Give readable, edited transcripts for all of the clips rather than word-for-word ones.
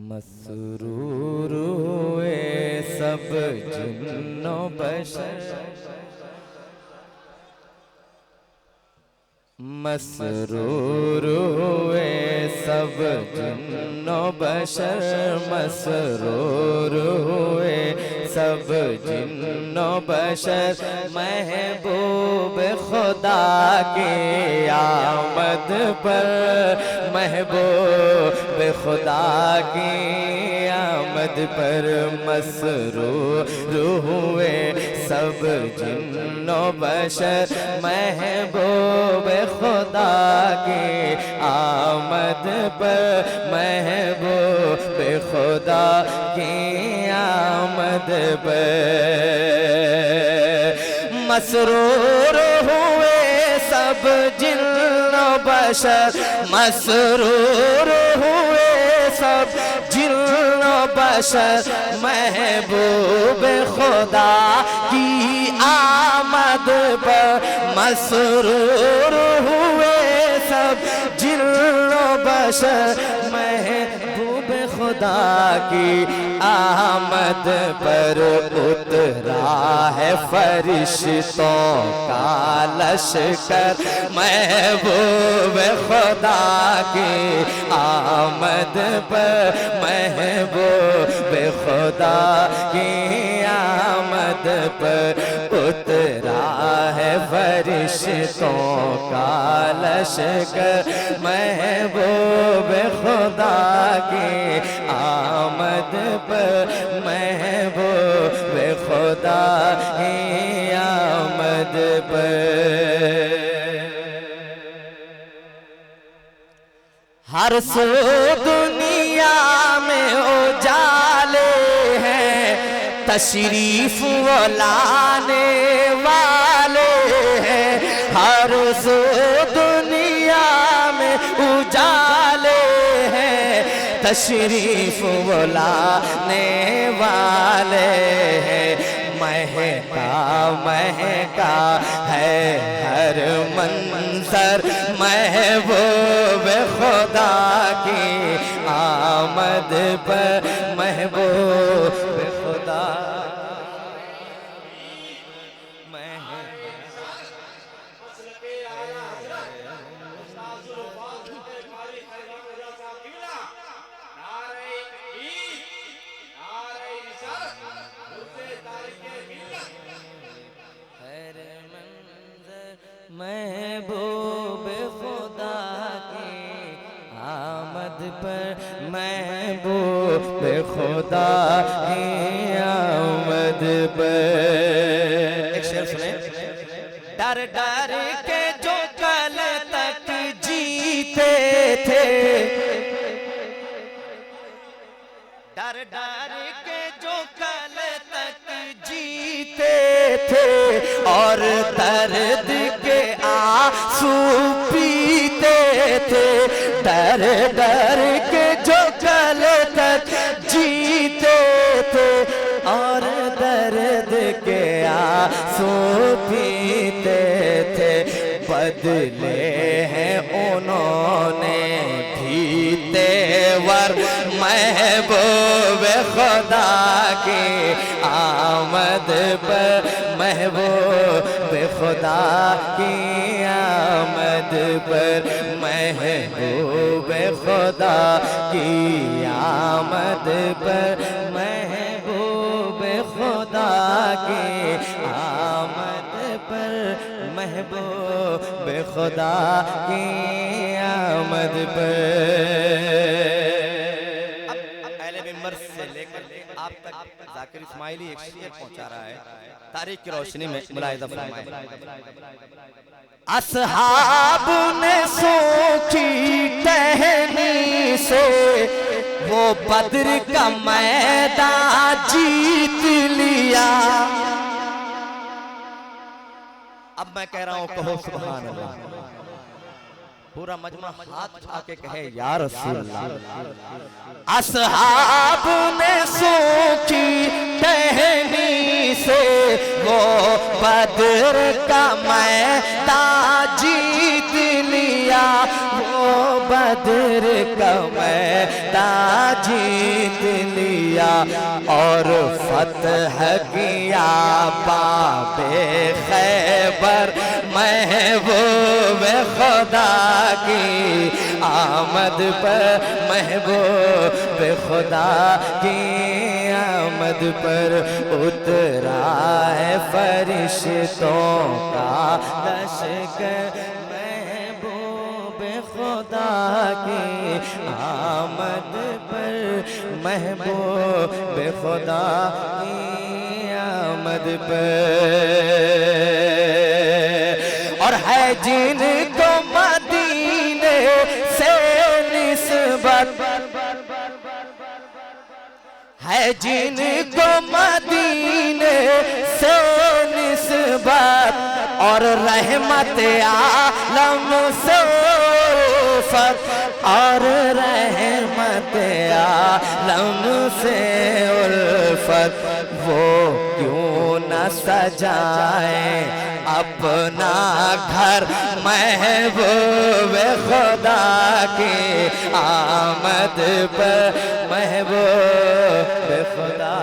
مسرور ہوئے سب جن و بشر، مسرور ہوئے سب جن و بشر، مسرور ہوئے سب جن و بشر، محبوب خدا کی آمد پر، محبوب خدا کی آمد پر، مسرور ہوئے سب جن و بشر، محبوب خدا کی آمد پر، محبوب خدا کی آمد پر، مسرور ہوئے سب جن و بشر، مسرور ہوئے سب جن و بشر، محبوب خدا کی آمد پر، مسرور ہوئے سب جن و بشر، محبوب خدا کی آمد پر، اترا ہے فرشتوں کا لشکر، محبوب خدا کی آمد پر، محبوب خدا کی آمد پر، اترا ہے فرشتوں کا لشکر، محبوب خدا کی آمد پر، محبوب خدا کی آمد پر، ہر سو دنیا میں اجالے ہیں، تشریف وہ لانے والے ہیں، ہر سو دنیا میں اجالے ہیں، تشریف وہ لانے والے ہیں، مہکا مہکا ہے ہر منظر، محبوب خدا کی آمد پر، محبوب خدا محبوب خدا کی آمد پر، محبوب خدا کی آمد پر، ایک شعر سنیں، ڈر ڈر کے جو کل تک جیتے تھے، ڈر ڈر کے جو کل تک جیتے تھے، اور درد کے آنسو پیتے تھے، ڈر ڈر کے جو کل تک جیتے تھے، اور درد کے آنسو پیتے تھے، بدلے ہیں انہوں نے بھی تیور، محبوب خدا کی آمد پر، محبوب خدا کی آمد پر، محبوب خدا کی آمد پر، محبوب خدا کی آمد پر، محبوب خدا کی آمد پر۔ اہل ممبر سے لے کر آپ تک ذاکر اسماعیلی ایک شعر پہنچا رہا ہے، تاریخ کی روشنی میں ملاحظہ فرمائیں، اصحاب نے سوچی ٹہنی سے وہ بدر کا میدان جیت لیا، اب میں کہہ رہا ہوں کہو سبحان اللہ، پورا مجمع ہاتھ اٹھا کے کہے یا رسول اللہ، اصحاب نے سوچی ٹہنی سے وہ بدر کا میدان جیت لیا، وہ بدر کا میدان جیت لیا اور فتح کیا باب خیبر محبوب خدا کی آمد پر محبوب خدا کی آمد پر اترا ہے فرشتوں کا لشکر محبوب خدا کی آمد پر محبوب خدا کی آمد پر اور ہے جن کو مدینے سے نسبت ہے جن کو مدینے سے نسبت اور رحمت عالم سے الفت اور رحمت عالم سے الفت وہ کیوں نہ سجائیں اپنا گھر محبوب خدا کی آمد پر محبوب خدا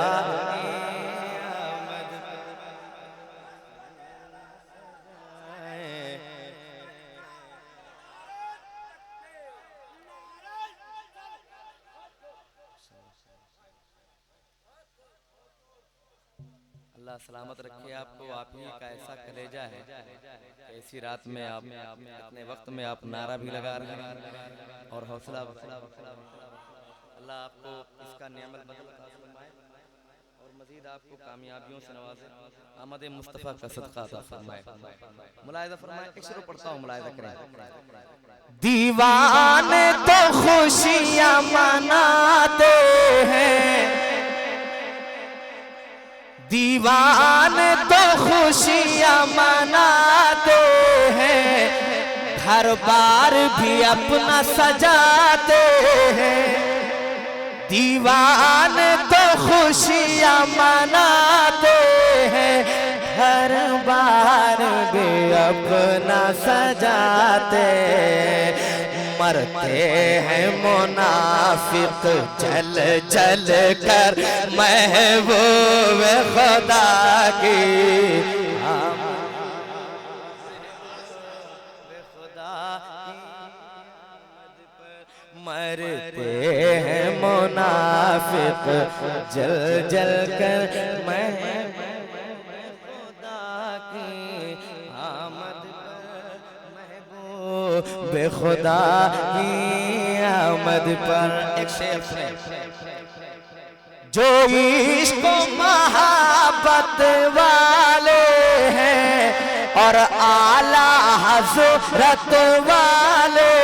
اللہ سلامت رکھے آپ کو. آپ ہی کا ایسا کلیجہ ہے ایسی رات میں آپ اتنے وقت میں آپ نعرہ بھی لگا رہے ہیں اور حوصلہ اللہ آپ کو اس کا نعمت بدل عطا فرمائے اور مزید آپ کو کامیابیوں سے نوازے. آمد مصطفیٰ کا صدقہ عطا فرمائے. ملاحظہ فرمائے. ایک شروع پڑھتا ہوں, ملاحظہ کریں. دیوان تو خوشیاں مناتے ہیں, دیوان تو خوشیاں مناتے ہیں, ہر بار بھی اپنا سجاتے ہیں. دیوان تو خوشیاں مناتے ہیں, ہر بار بھی اپنا سجاتے ہیں. مرتے ہیں منافق جل جل کر محبوب خدا کی مرتے ہیں منافق جل جل کر محبوب خدا کی آمد پر محبوب خدا کی آمد پر. ایک شعر سنیں. جو عشق و محبت والے ہیں اور اعلیٰ حضرت والے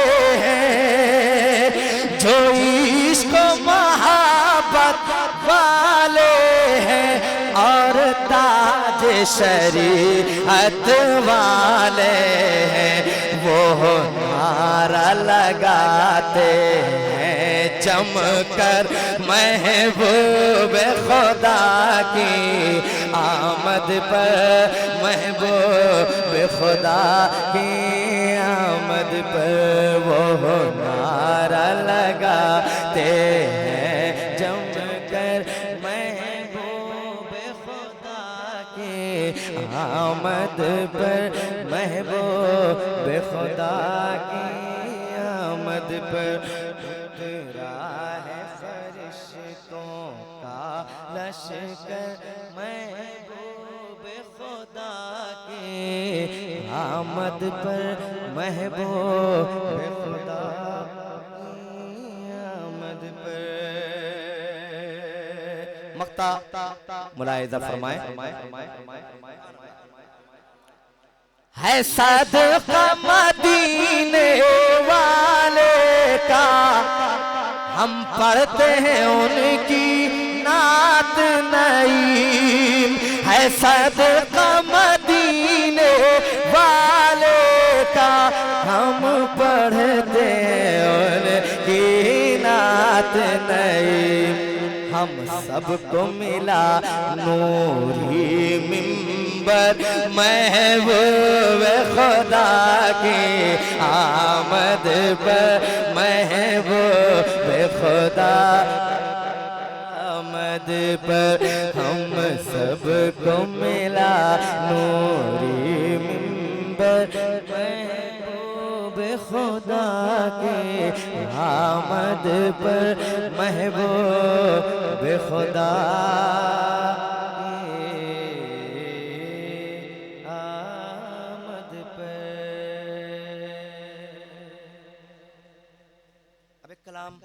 ہیں, جو عشق و محبت والے ہیں اور تاج شریعت والے ہیں, وہ نعرہ لگاتے ہیں جم کر محبوب خدا کی آمد پر محبوب خدا کی آمد پر. وہ نعرہ لگاتے ہیں جم کر محبوب خدا کی آمد پر محبوب خدا کی آمد پر. اترا ہے فرشتوں کا لشکر محبوب خدا کی آمد پر محبوب خدا کی آمد پر. مقطع ملاحظہ فرمائیں. ہے صدقہ مدینے والے کا, ہم پڑھتے ہیں ان کی نعت نعیم. ہے صدقہ مدینے والے کا, ہم پڑھتے ہیں ان کی نعت نعیم. ہم سب کو ملا نوری منبر محبوب خدا کی آمد پر محبوب خدا آمد پر ہم سب کو ملا نوری منبر محبوب خدا کے آمد پر محبوب خدا کی آمد پر اب ایک کلام